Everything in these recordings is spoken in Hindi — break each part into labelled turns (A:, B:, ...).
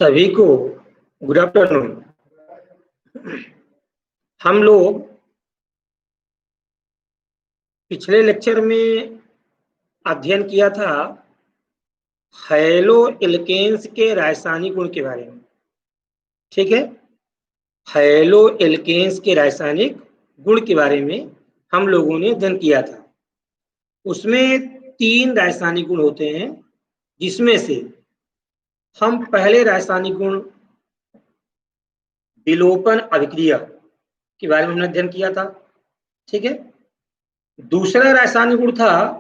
A: सभी को गुड आफ्टरनून। हम लोग पिछले लेक्चर में अध्ययन किया था हैलो एल्केन्स के रासायनिक गुण के बारे में। ठीक है, हैलो एल्केन्स के रासायनिक गुण के बारे में हम लोगों ने अध्ययन किया था। उसमें 3 रासायनिक गुण होते हैं, जिसमें से हम पहले रासायनिक गुण विलोपन अभिक्रिया के बारे में हमने अध्ययन किया था। ठीक है, दूसरा रासायनिक गुण था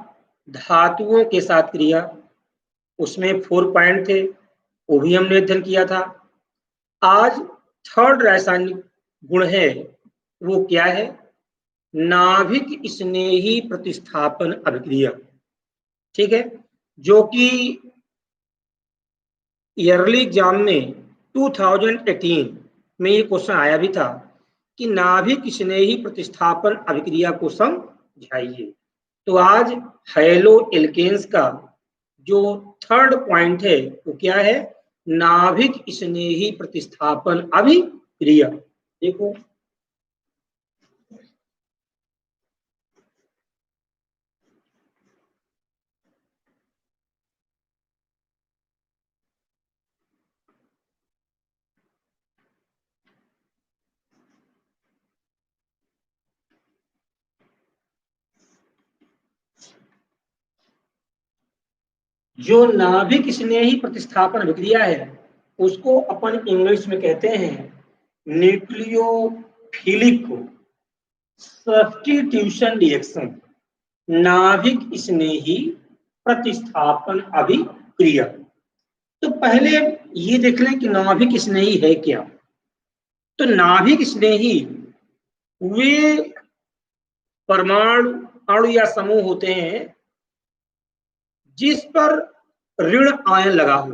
A: धातुओं के साथ क्रिया, उसमें 4 पॉइंट थे, वो भी हमने अध्ययन किया था। आज थर्ड रासायनिक गुण है, वो क्या है? नाभिक स्नेही प्रतिस्थापन अभिक्रिया। ठीक है, जो कि ईयरली एग्जाम में 2018 में ये क्वेश्चन आया भी था कि नाभिक स्नेही प्रतिस्थापन अभिक्रिया को समझाइए। तो आज हैलो एल्केन्स का जो थर्ड पॉइंट है वो क्या है? नाभिक स्नेही प्रतिस्थापन अभिक्रिया। देखो, जो नाभिक स्नेही प्रतिस्थापन अभिक्रिया है उसको अपन इंग्लिश में कहते हैं न्यूक्लियोफिलिक सब्स्टिट्यूशन रिएक्शन, नाभिक स्नेही प्रतिस्थापन अभिक्रिया। तो पहले ये देख लें कि नाभिक स्नेही है क्या। तो नाभिक स्नेही वे परमाणु अणु या समूह होते हैं जिस पर ऋण आयन लगा हो।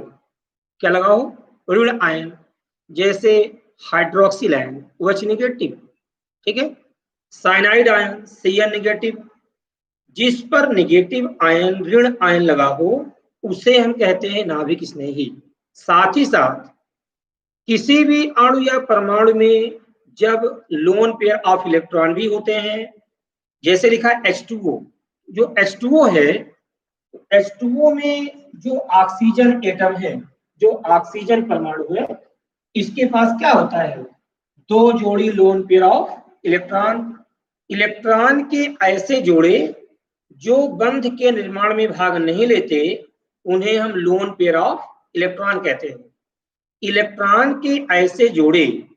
A: क्या लगा हो? ऋण आयन। जैसे हाइड्रोक्सिल आयन OH नेगेटिव, ठीक है, साइनाइड आयन Cl नेगेटिव। जिस पर नेगेटिव आयन ऋण आयन लगा हो उसे हम कहते हैं नाभिक स्नेही। साथ ही साथ किसी भी अणु या परमाणु में जब लोन पेयर ऑफ इलेक्ट्रॉन भी होते हैं, जैसे लिखा H2O, जो H2O है, H2O में जो ऑक्सीजन एटम है, जो ऑक्सीजन परमाणु है, इसके पास क्या होता है? 2 जोड़ी lone pair of electron. Electron के ऐसे जोड़े जो बंध के निर्माण में भाग नहीं लेते उन्हें हम लोन पेयर ऑफ इलेक्ट्रॉन कहते हैं। इलेक्ट्रॉन के ऐसे जोड़े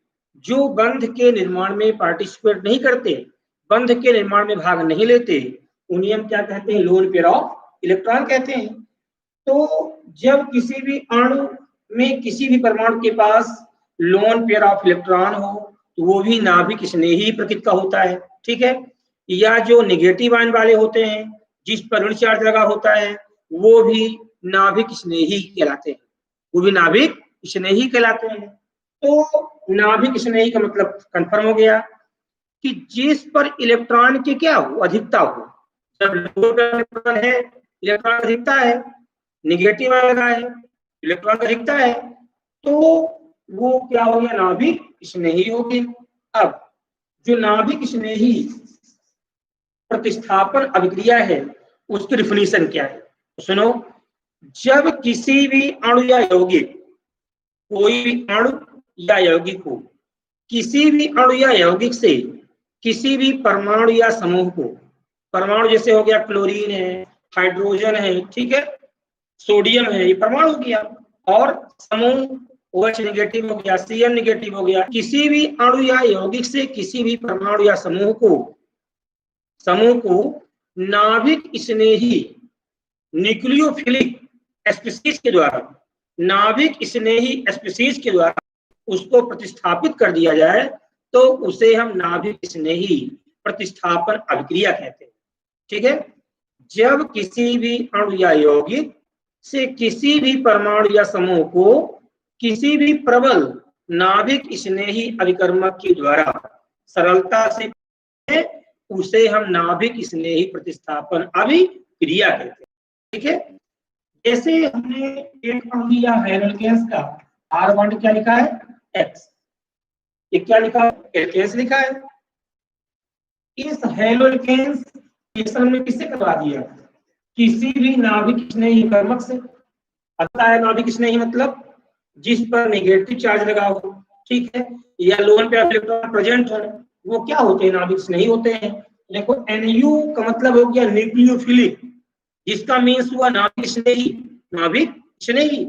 A: जो बंध के निर्माण में पार्टिसिपेट नहीं करते, बंध के निर्माण में भाग नहीं लेते, उन्हें हम क्या कहते हैं? लोन पेयर ऑफ इलेक्ट्रॉन कहते हैं। तो जब किसी भी अणु में किसी भी परमाणु के पास लोन पेयर ऑफ इलेक्ट्रॉन हो तो वो भी नाभिक स्नेही प्रकृति का होता है। ठीक है, या जो नेगेटिव आयन वाले होते हैं जिस पर ऋण चार्ज लगा होता है वो भी नाभिक स्नेही कहलाते हैं, वो भी नाभिक स्नेही कहलाते हैं। तो नाभिक स्नेही का मतलब कंफर्म हो गया कि जिस पर इलेक्ट्रॉन की क्या हो? अधिकता हो। जब इलेक्ट्रॉन है, इलेक्ट्रॉन अधिकता है, नेगेटिव आयन है, इलेक्ट्रॉन अधिकता है, तो वो क्या हो गया? नाभिक स्नेही हो गया। अब जो नाभिक स्नेही प्रतिस्थापन अभिक्रिया है उसकी डिफिनीशन क्या है? तो सुनो, जब किसी भी अणु या यौगिक, कोई भी अणु या यौगिक को किसी भी अणु या यौगिक से किसी भी परमाणु या समूह को, परमाणु जैसे हो गया क्लोरीन है, हाइड्रोजन है, ठीक है, सोडियम है, ये परमाणु हो गया, और समूह OH नेगेटिव हो गया, Cl नेगेटिव हो गया। किसी भी अणु या यौगिक से किसी भी परमाणु या समूह को नाभिक स्नेही न्यूक्लियोफिलिक स्पीशीज के द्वारा, नाभिक स्नेही स्पीशीज के द्वारा उसको प्रतिस्थापित कर दिया जाए तो उसे हम नाभिक स्नेही प्रतिस्थापन अभिक्रिया कहते हैं। ठीक है, जब किसी भी अणु या यौगिक से किसी भी परमाणु या समूह को किसी भी प्रबल नाभिक स्नेही अभिकर्मक के द्वारा सरलता से उसे हम नाभिक स्नेही प्रतिस्थापन अभिक्रिया अभिक्रिया कहते हैं। ठीक है, जैसे हमने एक पढ़ लिया हेलोल्केन्स का, R बॉन्ड क्या लिखा है, X, ये क्या लिखा है, एल्केन्स लिखा है। इस हेलोल्केन्स रिएक्शन में किससे करवा दिया, किसी भी नाभिक स्नेही कर्मक से। पता है नाभिक स्नेही मतलब जिस पर नेगेटिव चार्ज लगा हो, ठीक है, या लोन पे इलेक्ट्रॉन प्रेजेंट हो, वो क्या होते हैं, नाभिक स्नेही होते हैं। देखो NU का मतलब हो गया न्यूक्लियोफिलिक, जिसका मीन्स हुआ नाभिक स्नेही, नाभिक स्नेही।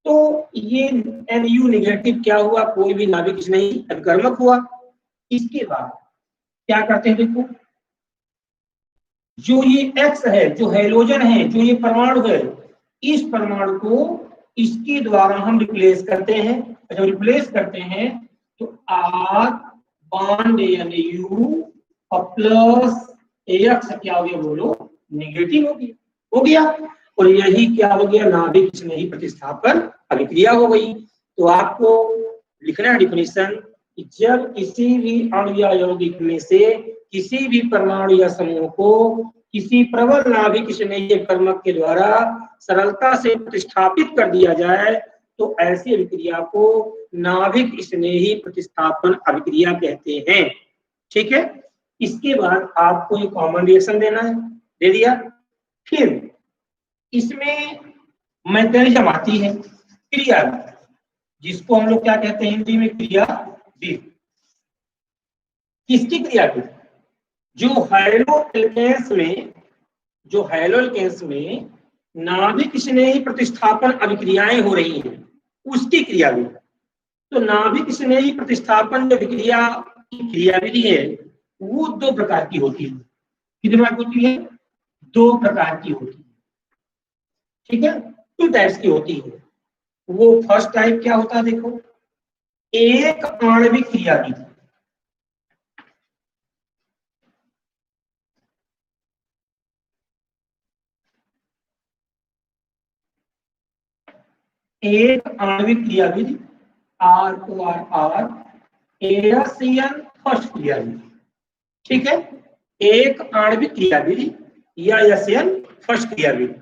A: तो ये NU नेगेटिव क्या हुआ, कोई भी नाभिक स्नेही अभिकर्मक हुआ। इसके बाद क्या करते हैं, देखो जो ये X है, जो हेलोजन है, जो ये परमाणु है, इस परमाणु को इसके द्वारा हम रिप्लेस करते हैं। जब रिप्लेस करते हैं तो R बॉन्ड NU और प्लस X क्या हो गया, बोलो, नेगेटिव हो गया। और यही क्या हो गया, नाभिक स्नेही प्रतिस्थापन अभिक्रिया हो गई। तो आपको लिखना है डिफिनेशन, जब किसी भी अणु या यौगिक में से किसी भी परमाणु या समूह को किसी प्रबल नाभिक स्नेही कर्मक के द्वारा सरलता से प्रतिस्थापित कर दिया जाए तो ऐसी अभिक्रिया को नाभिक स्नेही प्रतिस्थापन अभिक्रिया कहते हैं। ठीक है, इसके बाद आपको एक कॉमन रिएक्शन देना है, दे दिया। फिर इसमें मैकेनिज्म आती है क्रिया, जिसको हम लोग क्या कहते हैं हिंदी में, क्रिया विधि। किसकी क्रिया विधि, जो हेलोल्केन्स में नाभिक स्नेही प्रतिस्थापन अभिक्रियाएं हो रही हैं, उसकी क्रिया विधि। तो नाभिक स्नेही प्रतिस्थापन जो अभिक्रिया की क्रिया विधि है वो दो प्रकार की होती है। कितने प्रकार की होती है, दो प्रकार की होती है। ठीक है, टू टाइप्स की होती है। वो फर्स्ट टाइप क्या होता है, देखो, एक आणविक क्रिया विधि। एक आणविक क्रिया विधि, ROR, एशियन फर्स्ट क्रिया विधि। ठीक है, एक आणविक क्रिया विधि या एशियन फर्स्ट क्रिया विधि।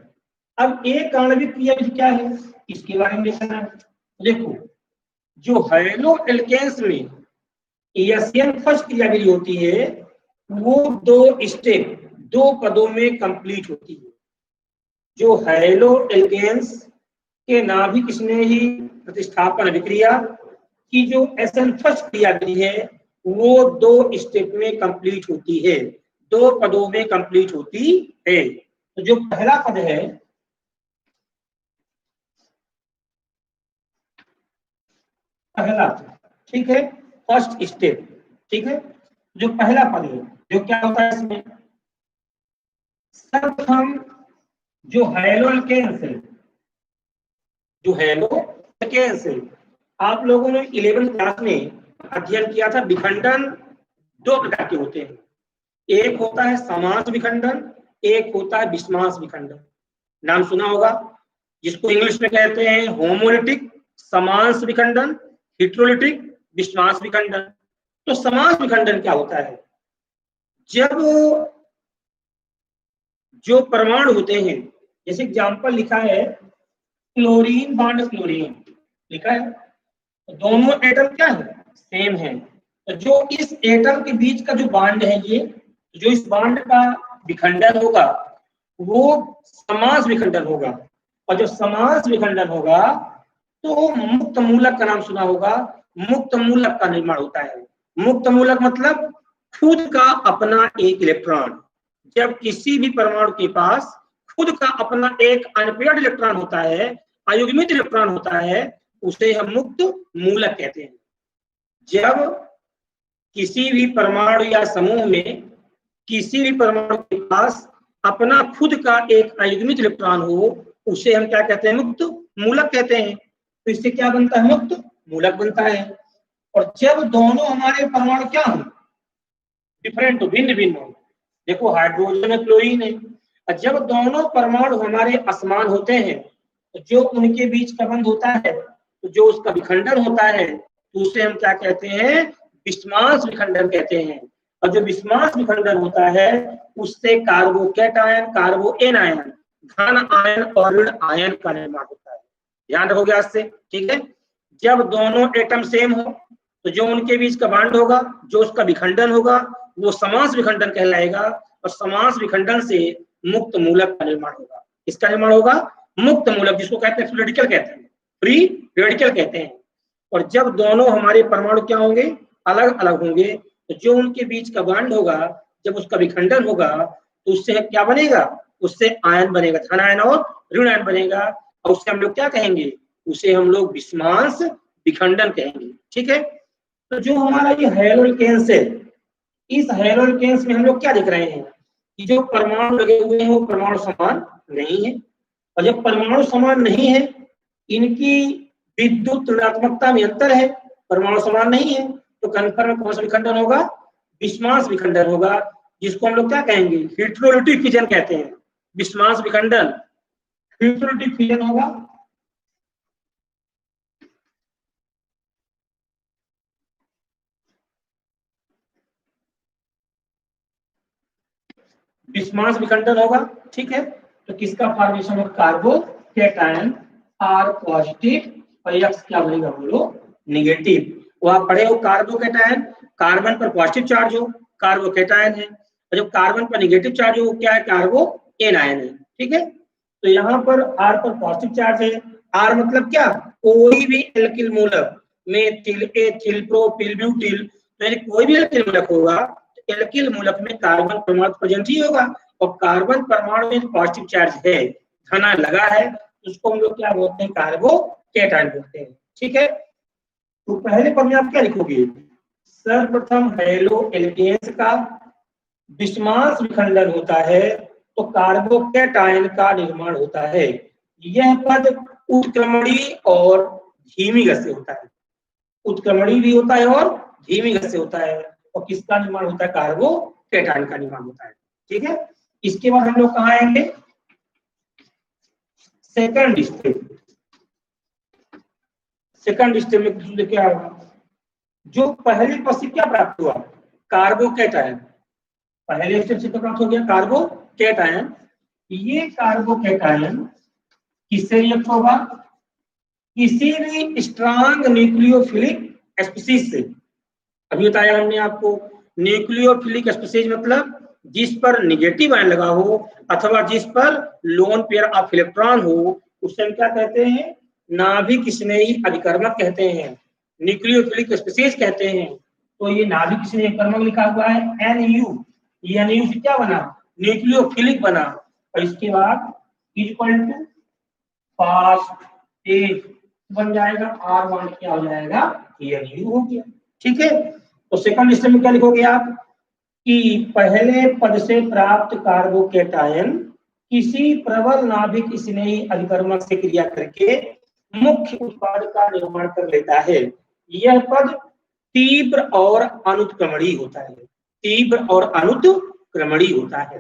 A: अब एक आणविक क्रिया विधि क्या है, इसके बारे में देखना है। देखो, जो हेलोल्केन्स में एशियन फर्स्ट क्रिया विधि होती है वो दो स्टेप, दो पदों में कंप्लीट होती है। जो हेलोल्केन्स के नाभिक स्नेही प्रतिस्थापन अभिक्रिया की जो एशियन फर्स्ट क्रिया विधि है वो दो स्टेप में कंप्लीट होती है, दो पदों में कंप्लीट होती है। तो जो पहला पद है, पहला, ठीक है, फर्स्ट स्टेप, ठीक है, जो पहला पद है, जो क्या होता है इसमें, सर्वप्रथम जो हेलोल्केन्स है, जो हेलोल्केन्स है, आप लोगों ने 11वीं क्लास में अध्ययन किया था, विखंडन दो प्रकार के होते हैं। एक होता है समास विखंडन, एक होता है विषमास विखंडन। नाम सुना होगा, जिसको इंग्लिश में कहते हैं होमोलिटिक समास विखंडन, हेटेरोलिटिक विषमास विखंडन। तो समास विखंडन क्या होता है, जब जो परमाणु होते हैं, जैसे एग्जांपल लिखा है क्लोरीन बॉन्ड क्लोरीन लिखा है, तो दोनों एटम क्या है, सेम है। तो जो इस एटम के बीच का जो बॉन्ड है, ये जो इस बॉन्ड का विखंडन होगा वो समास विखंडन होगा। और जो समास विखंडन होगा तो मुक्त मूलक का नाम सुना होगा, मुक्त मूलक का निर्माण होता है। मुक्त मूलक मतलब खुद का अपना एक इलेक्ट्रॉन। जब किसी भी परमाणु के पास खुद का अपना एक अनपेयर्ड इलेक्ट्रॉन होता है, अयुग्मित इलेक्ट्रॉन होता है, उसे हम मुक्त मूलक कहते हैं। जब किसी भी परमाणु या समूह में किसी भी परमाणु के पास अपना खुद का एक अयुग्मित इलेक्ट्रॉन हो, उसे हम क्या कहते हैं, मुक्त मूलक कहते हैं। तो इससे क्या बनता है, मुक्त मूलक बनता है। और जब दोनों हमारे परमाणु क्या हो, डिफरेंट हो, भिन्न भिन्न हो, देखो हाइड्रोजन है, क्लोरीन है, और जब दोनों परमाणु हमारे असमान होते हैं तो जो उनके बीच का बंध होता है, तो जो उसका विखंडन होता है, तो उसे हम क्या कहते हैं, विषमास विखंडन कहते हैं। और जो विस्मास विखंडन होता है उससे कार्बोकेटायन, कार्बो एनायन, धन आयन और ऋण आयन का निर्माण होता है। ध्यान रखोगे आज से, ठीक है। जब दोनों एटम सेम हो तो जो उनके बीच का बॉन्ड होगा, जो उसका विखंडन होगा, वो समास विखंडन कहलाएगा। और समास विखंडन से मुक्त मूलक का निर्माण होगा। इसका निर्माण होगा मुक्त मूलक, जिसको कहते हैं फ्री रेडिकल कहते हैं, फ्री रेडिकल कहते हैं। और जब दोनों हमारे परमाणु क्या होंगे, अलग अलग होंगे, तो जो उनके बीच का बॉन्ड होगा, जब उसका विखंडन होगा तो उससे क्या बनेगा, उससे आयन बनेगा, धन आयन और ऋण आयन बनेगा। और उससे हम लोग क्या कहेंगे, उसे हम लोग विस्मास विखंडन कहेंगे, ठीक है। तो जो हमारा ये हैलोल्केन्स है, इस हैलोल्केन्स में हम लोग क्या देख रहे हैं कि जो परमाणु लगे हुए हैं वो परमाणु समान नहीं है। और जब परमाणु समान नहीं है, इनकी विद्युत ऋणात्मकता में अंतर है, परमाणु समान नहीं है, तो कन्फर्म कौन सा विखंडन होगा, विस्मास विखंडन होगा, जिसको हम लोग क्या कहेंगे, हेटेरोलिटिक फिजन कहते हैं। विस्मास विखंडन हेटेरोलिटिक फिजन होगा। विस्मास विखंडन होगा, ठीक है। तो किसका फॉर्मेशन होगा, कार्बोकेटायन आर पॉजिटिव और एक्स क्या बनेगा, बोलो निगेटिव। वो आप पढ़े हो, कार्बोकेटायन कार्बन पर पॉजिटिव चार्ज हो, कार्बोकेटायन है। और जब कार्बन पर निगेटिव चार्ज हो क्या है, कार्बो एनायन है, ठीक है। तो यहाँ पर आर पर पॉजिटिव चार्ज है। आर मतलब क्या, कोई भी एल्किल मूलक, मेथिल, एथिल, प्रोपिल, ब्यूटिल, यानी कोई भी एल्किल मूलक होगा, एल्किल मूलक में कार्बन परमाणु प्रेजेंट ही होगा। और कार्बन परमाणु में पॉजिटिव चार्ज है, धन लगा है, उसको हम लोग क्या बोलते हैं, कार्बोकेटायन बोलते हैं, ठीक है। तो पहले पद में आप क्या लिखोगे, सर्वप्रथम हैलो एल्केन्स का विस्मास विखंडन होता है तो कार्बोकेटायन का निर्माण होता है। यह पद उत्क्रमणी और धीमी गति से होता है, उत्क्रमणी भी होता है और धीमी गति से होता है। और किसका निर्माण होता है, कार्बोकेटायन का निर्माण होता है, ठीक है। इसके बाद हम लोग कहाँ आएंगे, सेकंड स्टेप। सेकंड स्टेप में क्या होगा, जो पहले पद से क्या प्राप्त हुआ, कार्बोकेटायन, पहले स्टेप से प्राप्त हो गया कार्बोकेटायन। ये कार्बोकेटायन किससे रिएक्ट होगा, किसी भी स्ट्रांग न्यूक्लियोफिलिक स्पीशीज से। अभी बताया हमने आपको, न्यूक्लियोफिलिक स्पीशीज मतलब जिस पर निगेटिव आयन लगा हो अथवा जिस पर लोन पेयर ऑफ इलेक्ट्रॉन हो, उसे हम क्या कहते हैं, नाभिक स्नेही अभिकर्मक कहते हैं, न्यूक्लियोफिलिक स्पीशीज कहते हैं। तो ये नाभिक स्नेही अभिकर्मक लिखा हुआ है NU, ये NU से क्या बना, न्यूक्लियोफिलिक बना। और इसके बाद इक्वल टू फास्ट तेज बन जाएगा, R बॉन्ड क्या हो जाएगा, NU हो गया, ठीक है। तो सेकंड स्टेप में क्या लिखोगे आप कि पहले पद से प्राप्त कार्बोकेटायन किसी प्रबल नाभिक स्नेही अभिकर्मक से क्रिया करके मुख्य उत्पाद का निर्माण कर लेता है। यह पद तीव्र और अनुत्क्रमणीय होता है, तीव्र और अनुत्क्रमणीय होता है।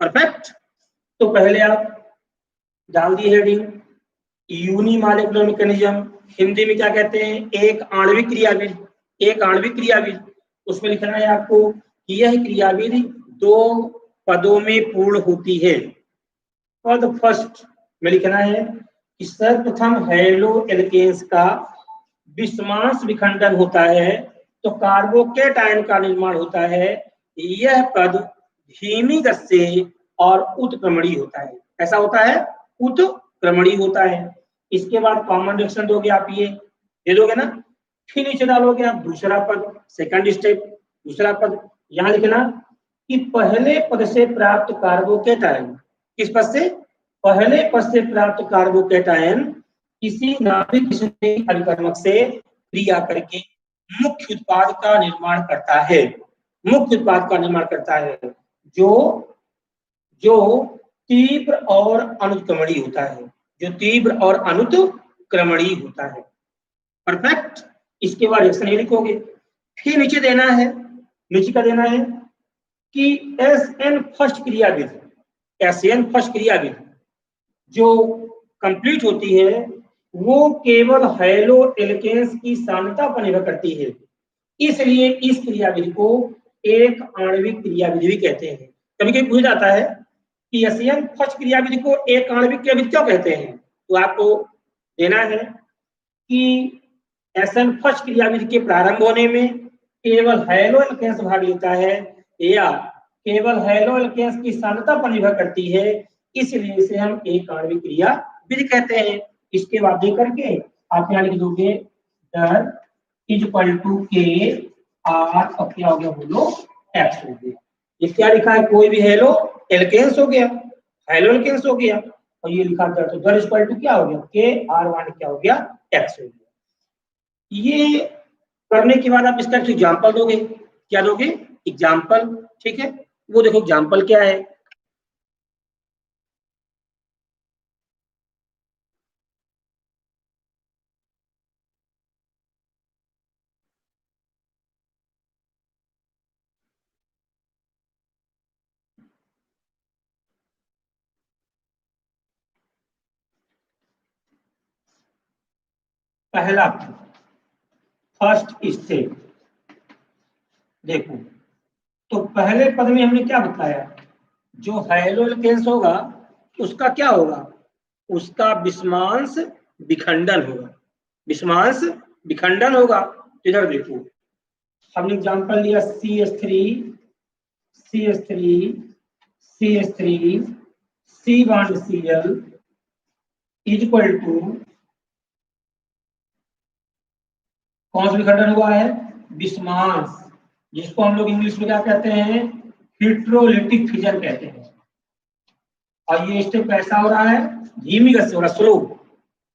A: परफेक्ट। तो पहले आप डाल दिए हेडिंग, यूनिमॉलिक्यूलर मैकेनिज्म, हिंदी में क्या कहते हैं, एक आणविक क्रियाविधि, एक आणविक क्रियाविधि। उसमें लिखना है आपको कि यह क्रियाविधि दो पदों में पूर्ण होती है। पद फर्स्ट में लिखना है कि सर्वप्रथम हैलो एल्केन्स का विस्मास विखंडन होता है तो कार्बोकेटायन का निर्माण होता है। यह पद धीमी गति से और उत्क्रमणीय होता है, ऐसा होता है, उत्क्रमणीय होता है। इसके बाद कॉमन रिएक्शन दोगे आप, ये दे दोगे ना, फिर नीचे डालोगे आप दूसरा पद, सेकंड स्टेप दूसरा पद। यहां लिखना कि पहले पद से प्राप्त कार्बोकेटायन, किस पद से, पहले पद से प्राप्त कार्बोकेटायन किसी नाभिक स्नेही अभिकर्मक से क्रिया करके मुख्य उत्पाद का निर्माण करता है, मुख्य उत्पाद का निर्माण करता है जो जो तीव्र और अनुत्क्रमणीय होता है, जो तीव्र और अनुत्क्रमणीय होता है। परफेक्ट। इसके बाद रिएक्शन ये लिखोगे, फिर नीचे देना है, नीचे का देना है कि SN फर्स्ट क्रियाविधि, SN फर्स्ट क्रियाविधि जो कंप्लीट होती है वो केवल हैलो एल्केन्स की सांद्रता पर निर्भर करती है। इसलिए इस क्रियाविधि को एक आणविक क्रियाविधि भी कहते हैं। कभी कभी पूछा जाता है कि एशियन फर्स्ट क्रियाविधि को एक आणविक क्रियाविधि क्यों कहते हैं, तो आपको देना है कि एशियन फर्स्ट क्रियाविधि के प्रारंभ होने में केवल हैलो एल्केन्स भाग लेता है या केवल हैलो एल्केन्स की सांद्रता पर निर्भर करती है, इसलिए इसे हम एक आणविक क्रियाविधि कहते हैं। इसके बाद दे करके आप यहाँ लिख दोगे डर is equal to K are, अब क्या हो गया बोलो, एक्स हो गया। ये क्या लिखा है, कोई भी हेलो एल्केन्स हो गया, हेलो एल्केन्स हो गया, और ये लिखा दर, तो दर इज इक्वल टू क्या हो गया, के आर वन क्या हो गया, एक्स हो गया। ये करने के बाद आप इसका एग्जाम्पल दोगे, क्या दोगे, एग्जाम्पल, ठीक है। वो देखो एग्जाम्पल क्या है, पहला फर्स्ट स्टेप देखो, तो पहले पद में हमने क्या बताया, जो हैलो एल्केन्स होगा उसका क्या होगा, उसका विषमांश विखंडन होगा, विषमांश विखंडन होगा। इधर देखो हमने एग्जांपल लिया CH3 CH3 CH3 C bond Cl is equal to, कौन सा विखंडन हुआ है, विषमांश, जिसको हम लोग इंग्लिश में क्या कहते हैं, हिट्रोलिटिक फिजन कहते हैं। और ये स्टेप कैसा हो रहा है, धीमी गति से हो रहा है, स्लो।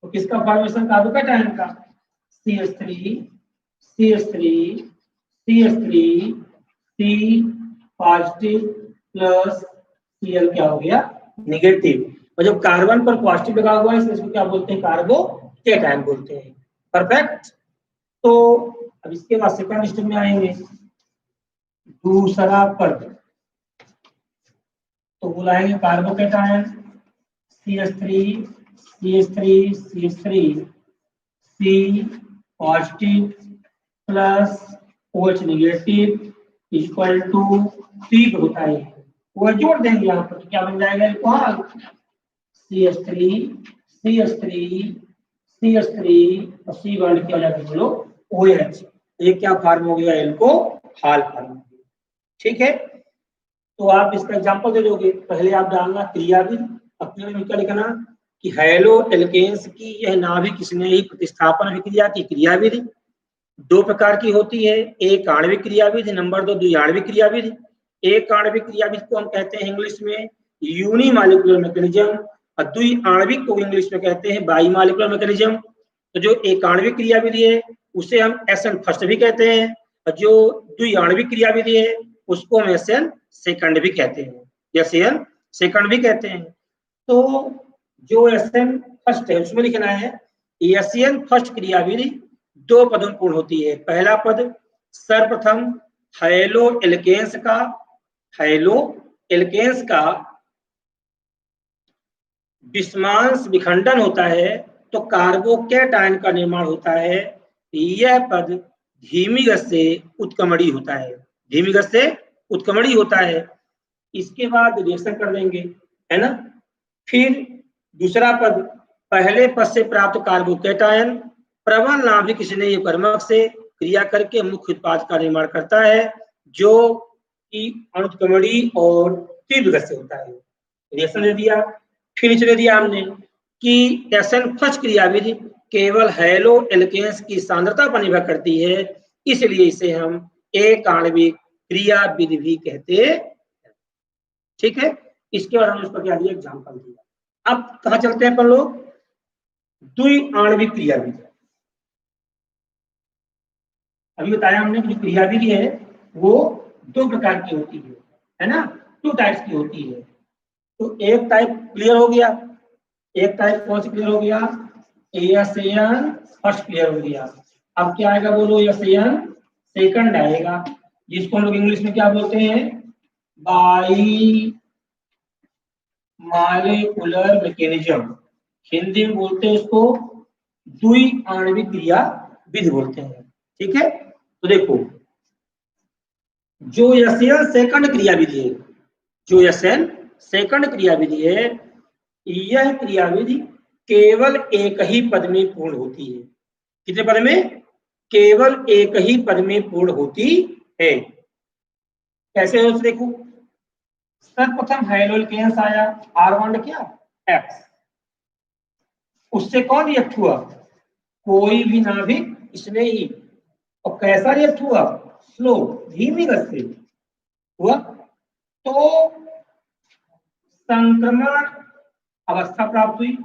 A: तो किसका फॉर्मेशन कार्बोकैटायन का, CH3 CH3 CH3 C positive plus Cl क्या हो गया, नेगेटिव। और जब कार्बन पर पॉजिटिव लगा हुआ है इसलिए इसको क्या बोलते हैं, कार्बोकैटायन बोलते हैं। परफेक्ट। तो अब इसके बाद सेकंड स्टेप में आएंगे, दूसरा पद, तो बुलाएंगे carbocation CH3 CH3 CH3 C positive plus OH negative equal to C होता है, वो जोड़ देंगे यहाँ पर, तो क्या बन जाएगा अल्कोहल, CH3 CH3 CH3 और C बॉन्ड क्या हो जाएगा बोलो, OH। ये क्या फॉर्म हो गया, अल्कोहल फॉर्म हो गया। ठीक है, तो आप इसका एग्जांपल दे दोगे, पहले आप डालना क्रियाविधि, अपने में क्या लिखना कि हैलो एल्केन्स की यह नाभिक स्नेही प्रतिस्थापन अभिक्रिया की क्रियाविधि दो प्रकार की होती है, एक आणविक क्रियाविधि, नंबर दो द्विआण्विक क्रियाविधि। एक आणविक क्रियाविधि को हम कहते हैं इंग्लिश में यूनिमॉलिक्यूलर मैकेनिज्म, और द्विआण्विक को इंग्लिश में कहते हैं बाईमॉलिक्यूलर मैकेनिज्म। तो जो एक आणविक क्रियाविधि है उसे हम एसएन फर्स्ट भी कहते हैं, और जो द्विआण्विक क्रियाविधि है उसको हम एसएन सेकंड भी कहते हैं, एसएन सेकंड भी कहते हैं। तो जो एसएन फर्स्ट है उसमें लिखना है एसएन फर्स्ट क्रियाविधि दो पदों में पूर्ण होती है। पहला पद सर्वप्रथम हैलो एल्केन्स का, हैलो एल्केन्स का विषमांश विखंडन होता है तो कार्बोकैटायन का निर्माण होता है। यह पद धीमी गति से उत्क्रमणीय होता है, धीमी गति से उत्क्रमणीय होता है। इसके बाद रिएक्शन कर देंगे, है ना। फिर दूसरा पद, पहले पद से प्राप्त कार्बोकैटायन प्रबल नाभिक स्नेही कर्मक से क्रिया करके मुख्य उत्पाद का निर्माण करता है जो कि अनुत्क्रमणीय और तीव्र गति से होता है। रिएक्शन दे दिया। फिर नीचे दे दिया हमने कि एसएन फर्स्ट क्रियाविधि केवल हैलो एल्केन्स की सांद्रता पर निर्भर करती है, इसलिए इसे हम एक आणविक क्रियाविधि भी कहते हैं। ठीक है, इसके बाद हमने उसका क्या दिया, एग्जाम्पल दिया। अब कहाँ चलते हैं अपन लोग, द्विआण्विक क्रियाविधि। अभी बताया हमने कि क्रियाविधि है वो दो प्रकार की होती है ना, टू टाइप्स की होती है। तो एक टाइप क्लियर हो गया, एक टाइप कौन सी क्लियर हो गया, एसएन फर्स्ट क्लियर हो गया। अब क्या आएगा बोलो, एसएन सेकंड आएगा, जिसको हम लोग इंग्लिश में क्या बोलते हैं, बाई मॉलिक्यूलर मैकेनिज्म, हिंदी में बोलते हैं इसको द्विआण्विक क्रियाविधि बोलते हैं। ठीक है, तो देखो जो एसएन सेकंड क्रियाविधि है, जो एसएन सेकंड क्रियाविधि है, यह क्रियाविधि केवल एक ही पद में पूर्ण होती है। कितने पद में? केवल एक ही पद में पूर्ण होती है। कैसे हो देखो, सर्वप्रथम हाइड्रोकेन्स आया, आर बॉन्ड क्या एक्स, उससे कौन रिएक्ट हुआ? कोई भी नाभिक इसमें ही। और कैसा रिएक्ट हुआ? स्लो, धीमी गति से हुआ। तो संक्रमण अवस्था प्राप्त हुई,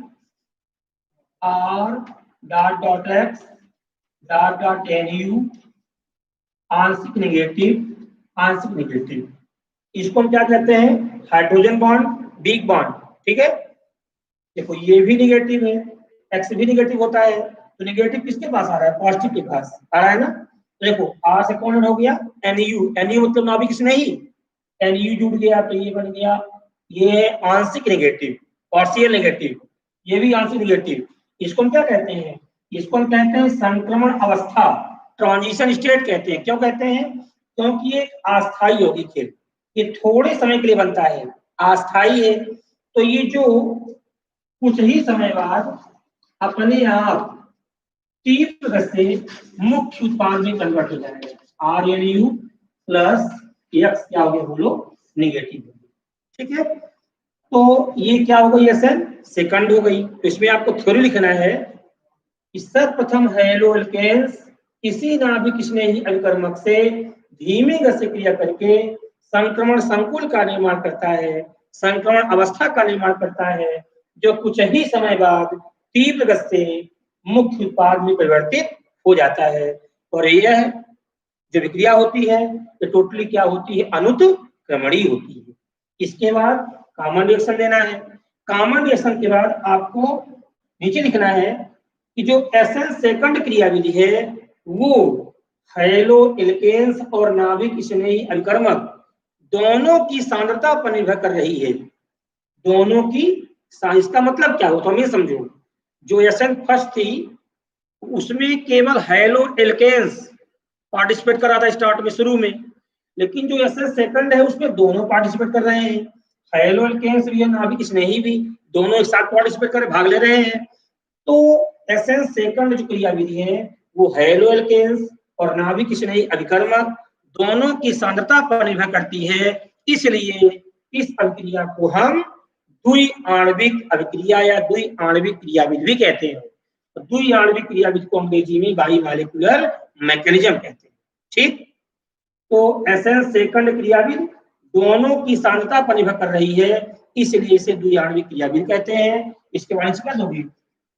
A: R dot dot X dot dot N U, आंशिक नेगेटिव, आंशिक नेगेटिव। इसको हम क्या कहते हैं? Hydrogen bond, big bond. ठीक है, देखो ये भी नेगेटिव है, एक्स भी नेगेटिव होता है, तो नेगेटिव किसके पास आ रहा है? पॉजिटिव के पास आ रहा है ना। तो देखो आर से कौन हो गया? एनयू, एनयू मतलब नाभिक किसने ही, एनयू जुड़ गया, तो ये बन गया, ये आंशिक नेगेटिव, पार्शियल नेगेटिव, ये भी आंशिक नेगेटिव। इसको हम क्या कहते हैं? इसको हम कहते हैं संक्रमण अवस्था, ट्रांजिशन स्टेट कहते हैं। क्यों कहते हैं? क्योंकि ये अस्थायी यौगिक है, ये थोड़े समय के लिए बनता है, अस्थायी है। तो ये जो कुछ ही समय बाद अपने आप तीव्र गति से मुख्य उत्पाद में कन्वर्ट हो जाएगा। R N U plus X क्या हो गया? बोलो, निगेटिव। ठीक है, तो ये क्या हो गई? एसएन सेकंड हो गई। तो इसमें आपको थ्योरी लिखना है कि सर्वप्रथम हैलो एल्केन्स किसी नाभिक स्नेही अभिकर्मक से धीमी गति से क्रिया करके संक्रमण संकुल का निर्माण करता है, संक्रमण अवस्था का निर्माण करता है, जो कुछ ही समय बाद तीव्र गति से मुख्य उत्पाद में परिवर्तित हो जाता है। और यह जो विक्रिया होती है ये टोटली क्या होती है? अनुत्क्रमणीय होती है। इसके बाद कॉमन रिएक्शन देना है। कॉमन रिएक्शन के बाद आपको नीचे लिखना है कि जो एसएन सेकंड क्रियाविधि है वो हैलो एल्केन्स और नाभिक स्नेही अभिकर्मक दोनों की सांद्रता पर निर्भर कर रही है। दोनों की, इसका मतलब क्या हो तो हमें समझो। जो एसएन फर्स्ट थी उसमें केवल हैलो एल्केन्स पार्टिसिपेट कर रहा था स्टार्ट में, शुरू में, लेकिन जो एसएन सेकंड है उसमें दोनों पार्टिसिपेट कर रहे हैं, हैलो एल्केन्स भी नाभिक स्नेही भी, दोनों एक साथ पार्टिसिपेट कर भाग ले रहे हैं। तो एसएन सेकंड जो क्रियाविधि है वो हैलो एल्केन्स और नाभिक स्नेही अभिकर्मक दोनों की सांद्रता पर निर्भर करती है। इसलिए इस अभिक्रिया को हम द्विआण्विक अभिक्रिया या द्विआण्विक क्रियाविधि भी कहते हैं। तो द्विआण्विक क्रियाविधि को अंग्रेजी में बाईमॉलिक्यूलर मैकेनिज्म कहते हैं। ठीक, तो एसएन सेकंड क्रियाविधि दोनों की सांद्रता पर निर्भर कर रही है, इसलिए इसे द्विआण्विक क्रियाविधि कहते हैं। इसके बारे में क्या होगी?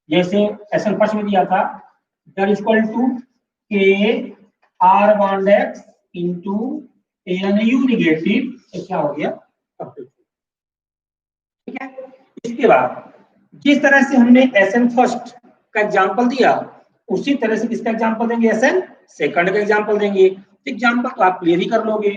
A: जैसे एसएन फर्स्ट में दिया था that is equal to K R bond X into NU negative, क्या हो गया? ठीक है, इसके बाद जिस तरह से हमने एसएन फर्स्ट का एग्जांपल दिया उसी तरह से किसका एग्जांपल देंगे? एसएन सेकंड का एग्जांपल देंगे। एग्जांपल तो आप क्लियर ही कर लोगे।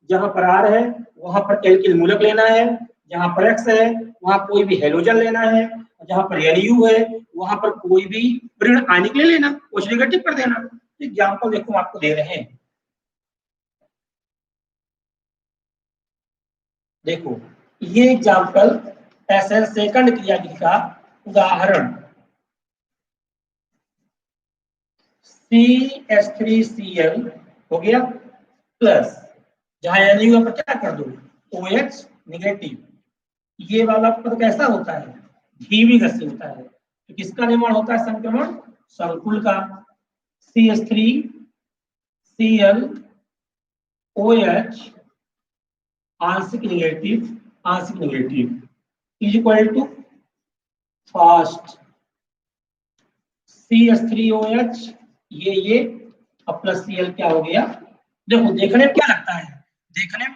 A: जहां पर आर है वहां पर एल्किल मूलक लेना है, जहां पर एक्स है वहां कोई भी हेलोजन लेना है, जहां पर एनयू है वहां पर कोई भी ऋण आयनिक ले लेना, कुछ नेगेटिव कर देना। एग्जांपल देखो आपको दे रहे हैं, देखो ये एग्जांपल एसएन सेकंड क्रियाविधि का उदाहरण CH3Cl हो गया प्लस, जहां एनयू पर क्या कर दो? OH negative. ये वाला पद कैसा होता है? धीमी गति से होता है। तो किसका निर्माण होता है? संक्रमण संकुल का। CH3Cl OH आंशिक नेगेटिव, आंशिक negative is equal to fast CH3OH ये और प्लस Cl क्या हो गया? देखो देखने में क्या लगता है? देखने में